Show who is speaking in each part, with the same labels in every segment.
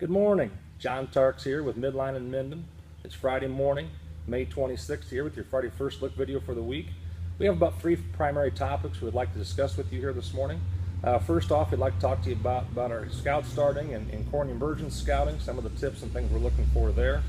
Speaker 1: Good morning. John Tarks here with Midline and Minden. It's Friday morning, May 26th here with your Friday First Look video for the week. We have about 3 primary topics we'd like to discuss with you here this morning. First off, we'd like to talk to you about our scout starting and corn emergence scouting, some of the tips and things we're looking for there.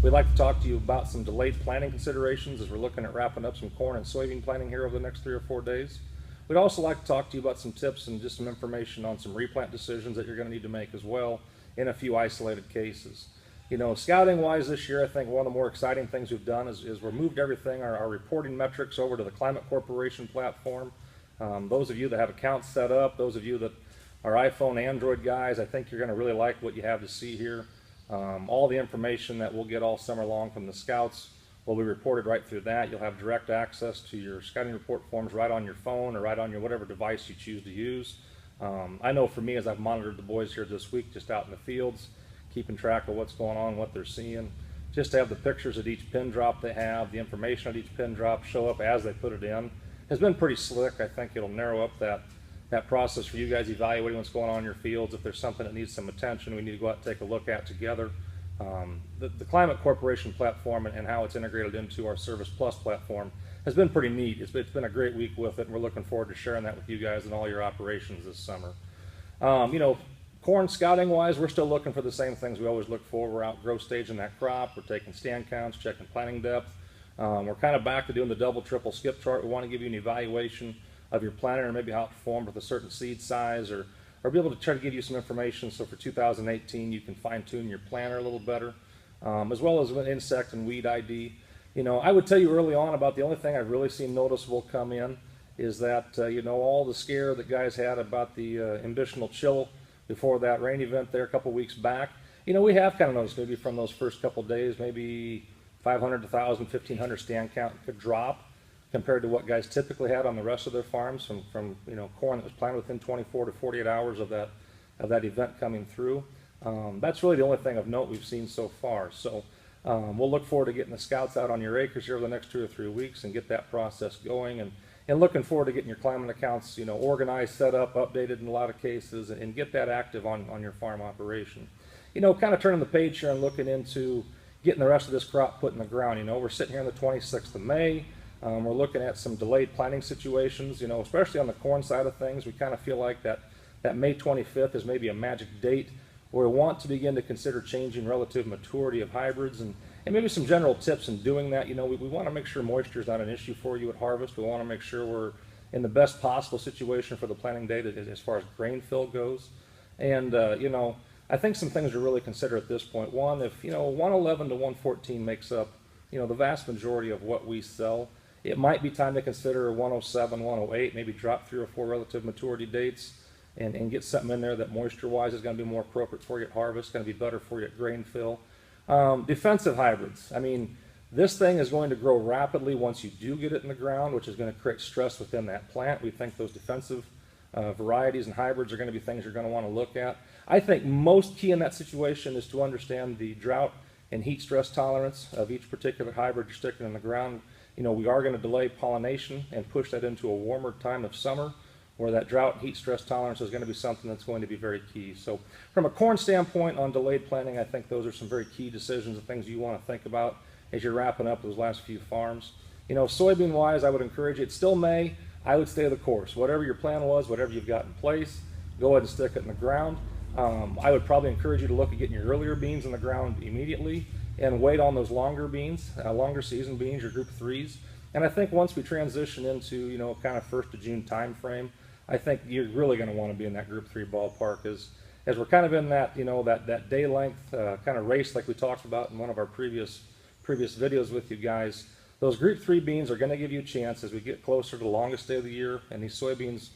Speaker 1: We'd like to talk to you about some delayed planting considerations as we're looking at wrapping up some corn and soybean planting here over the next 3 or 4 days. We'd also like to talk to you about some tips and just some information on some replant decisions that you're going to need to make as well in a few isolated cases. You know, scouting wise this year, I think one of the more exciting things we've done is we've moved everything, our reporting metrics over to the Climate Corporation platform. Those of you that have accounts set up, those of you that are iPhone, Android guys, I think you're going to really like what you have to see here. All the information that we'll get all summer long from the scouts will be reported right through that. You'll have direct access to your scouting report forms right on your phone or right on your whatever device you choose to use. I know for me, as I've monitored the boys here this week, just out in the fields, keeping track of what's going on, what they're seeing, just to have the pictures at each pin drop they have, the information at each pin drop show up as they put it in, has been pretty slick. I think it'll narrow up that process for you guys evaluating what's going on in your fields. If there's something that needs some attention, we need to go out and take a look at together. The Climate Corporation platform and how it's integrated into our Service Plus platform has been pretty neat. It's been a great week with it, and we're looking forward to sharing that with you guys and all your operations this summer. You know, corn scouting wise, we're still looking for the same things we always look for. We're out growth staging that crop. We're taking stand counts, checking planting depth. We're kind of back to doing the double, triple skip chart. We want to give you an evaluation of your planter and maybe how it performed with a certain seed size, or be able to try to give you some information so for 2018 you can fine tune your planter a little better, as well as with insect and weed ID. You know, I would tell you early on about the only thing I've really seen noticeable come in is that, you know, all the scare that guys had about the ambitional chill before that rain event there a couple weeks back. You know, we have kind of noticed maybe from those first couple days, maybe 500 to 1,000, 1,500 stand count could drop compared to what guys typically had on the rest of their farms from you know, corn that was planted within 24 to 48 hours of that event coming through. That's really the only thing of note we've seen so far. So we'll look forward to getting the scouts out on your acres here over the next 2 or 3 weeks and get that process going, and looking forward to getting your climate accounts, you know, organized, set up, updated in a lot of cases, and get that active on your farm operation. You know, kind of turning the page here and looking into getting the rest of this crop put in the ground. You know, we're sitting here on the 26th of May. We're looking at some delayed planting situations, you know, especially on the corn side of things. We kind of feel like that May 25th is maybe a magic date where we want to begin to consider changing relative maturity of hybrids and maybe some general tips in doing that. You know, we want to make sure moisture is not an issue for you at harvest. We want to make sure we're in the best possible situation for the planting date as far as grain fill goes. And, you know, I think some things to really consider at this point. One, if, you know, 111 to 114 makes up, you know, the vast majority of what we sell, it might be time to consider 107, 108, maybe drop 3 or 4 relative maturity dates and get something in there that moisture-wise is going to be more appropriate for you at harvest, going to be better for you at grain fill. Defensive hybrids. I mean, this thing is going to grow rapidly once you do get it in the ground, which is going to create stress within that plant. We think those defensive varieties and hybrids are going to be things you're going to want to look at. I think most key in that situation is to understand the drought and heat stress tolerance of each particular hybrid you're sticking in the ground. You know, we are going to delay pollination and push that into a warmer time of summer, where that drought and heat stress tolerance is going to be something that's going to be very key. So from a corn standpoint on delayed planting, I think those are some very key decisions and things you want to think about as you're wrapping up those last few farms. You know, soybean wise, I would encourage you, it's still May, I would stay the course. Whatever your plan was, whatever you've got in place, go ahead and stick it in the ground. I would probably encourage you to look at getting your earlier beans in the ground immediately and wait on those longer beans, longer season beans, your group 3s. And I think once we transition into, you know, kind of 1st of June time frame, I think you're really going to want to be in that group 3 ballpark as we're kind of in that, you know, that day length kind of race like we talked about in one of our previous videos with you guys. Those group 3 beans are going to give you a chance as we get closer to the longest day of the year and these soybeans,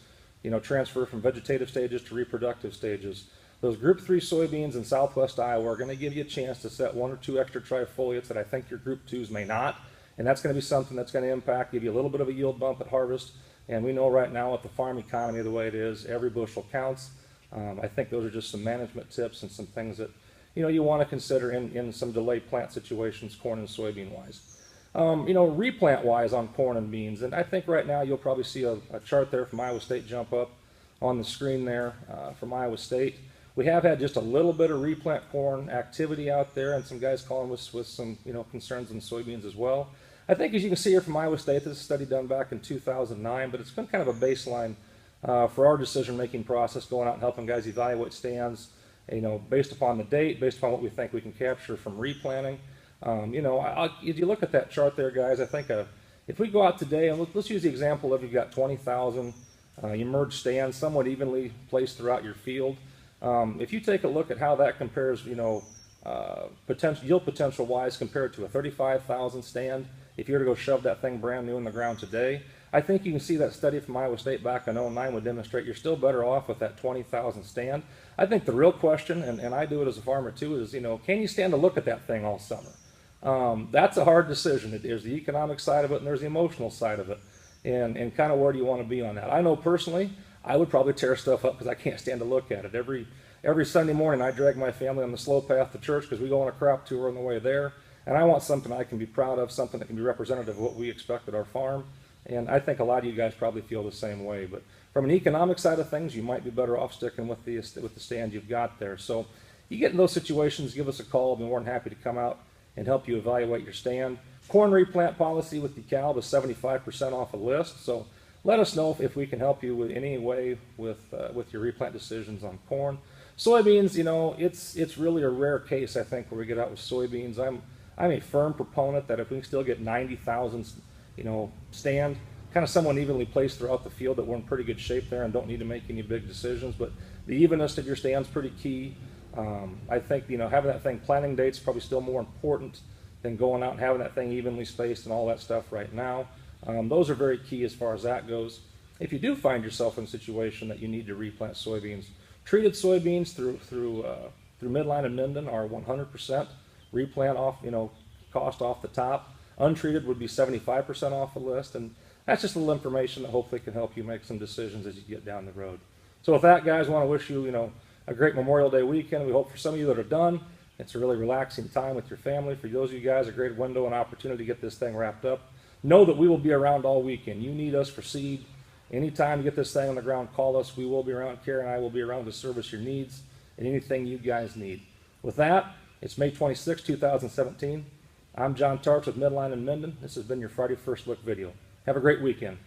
Speaker 1: you know, transfer from vegetative stages to reproductive stages. Those group 3 soybeans in southwest Iowa are going to give you a chance to set 1 or 2 extra trifoliates that I think your group 2s may not. And that's going to be something that's going to impact, give you a little bit of a yield bump at harvest. And we know right now with the farm economy the way it is, every bushel counts. I think those are just some management tips and some things that, you know, you want to consider in some delayed plant situations, corn and soybean wise. You know, replant wise on corn and beans, and I think right now you'll probably see a chart there from Iowa State jump up on the screen there from Iowa State. We have had just a little bit of replant corn activity out there, and some guys calling with some concerns on soybeans as well. I think, as you can see here from Iowa State, this is a study done back in 2009, but it's been kind of a baseline for our decision-making process, going out and helping guys evaluate stands, based upon the date, based upon what we think we can capture from replanting. If you look at that chart there, guys, I think if we go out today, and let's use the example of you've got 20,000 emerged stands somewhat evenly placed throughout your field. If you take a look at how that compares, yield potential wise compared to a 35,000 stand, if you were to go shove that thing brand new in the ground today, I think you can see that study from Iowa State back in 2009 would demonstrate you're still better off with that 20,000 stand. I think the real question, and I do it as a farmer too, is, can you stand to look at that thing all summer? That's a hard decision. There's the economic side of it and there's the emotional side of it. And kind of where do you want to be on that? I know personally, I would probably tear stuff up because I can't stand to look at it. Every Sunday morning I drag my family on the slow path to church because we go on a crop tour on the way there. And I want something I can be proud of, something that can be representative of what we expect at our farm. And I think a lot of you guys probably feel the same way. But from an economic side of things, you might be better off sticking with the stand you've got there. So you get in those situations, give us a call. I'll be more than happy to come out and help you evaluate your stand. Corn replant policy with DeKalb is 75% off a list. So let us know if we can help you with any way with your replant decisions on corn. Soybeans, it's really a rare case, I think, where we get out with soybeans. I'm a firm proponent that if we can still get 90,000, stand, kind of somewhat evenly placed throughout the field, that we're in pretty good shape there and don't need to make any big decisions. But the evenness of your stand's pretty key. I think, having that thing planting date's probably still more important than going out and having that thing evenly spaced and all that stuff right now. Those are very key as far as that goes. If you do find yourself in a situation that you need to replant soybeans, treated soybeans through Midline and Minden are 100% replant off, cost off the top. Untreated would be 75% off the list, and that's just a little information that hopefully can help you make some decisions as you get down the road. So with that, guys, I want to wish you, a great Memorial Day weekend. We hope for some of you that are done, it's a really relaxing time with your family. For those of you guys, a great window and opportunity to get this thing wrapped up. Know that we will be around all weekend. You need us for seed. Anytime you get this thing on the ground, call us. We will be around. Carrie and I will be around to service your needs and anything you guys need. With that, it's May 26, 2017. I'm John Tarks with Midline and Minden. This has been your Friday First Look video. Have a great weekend.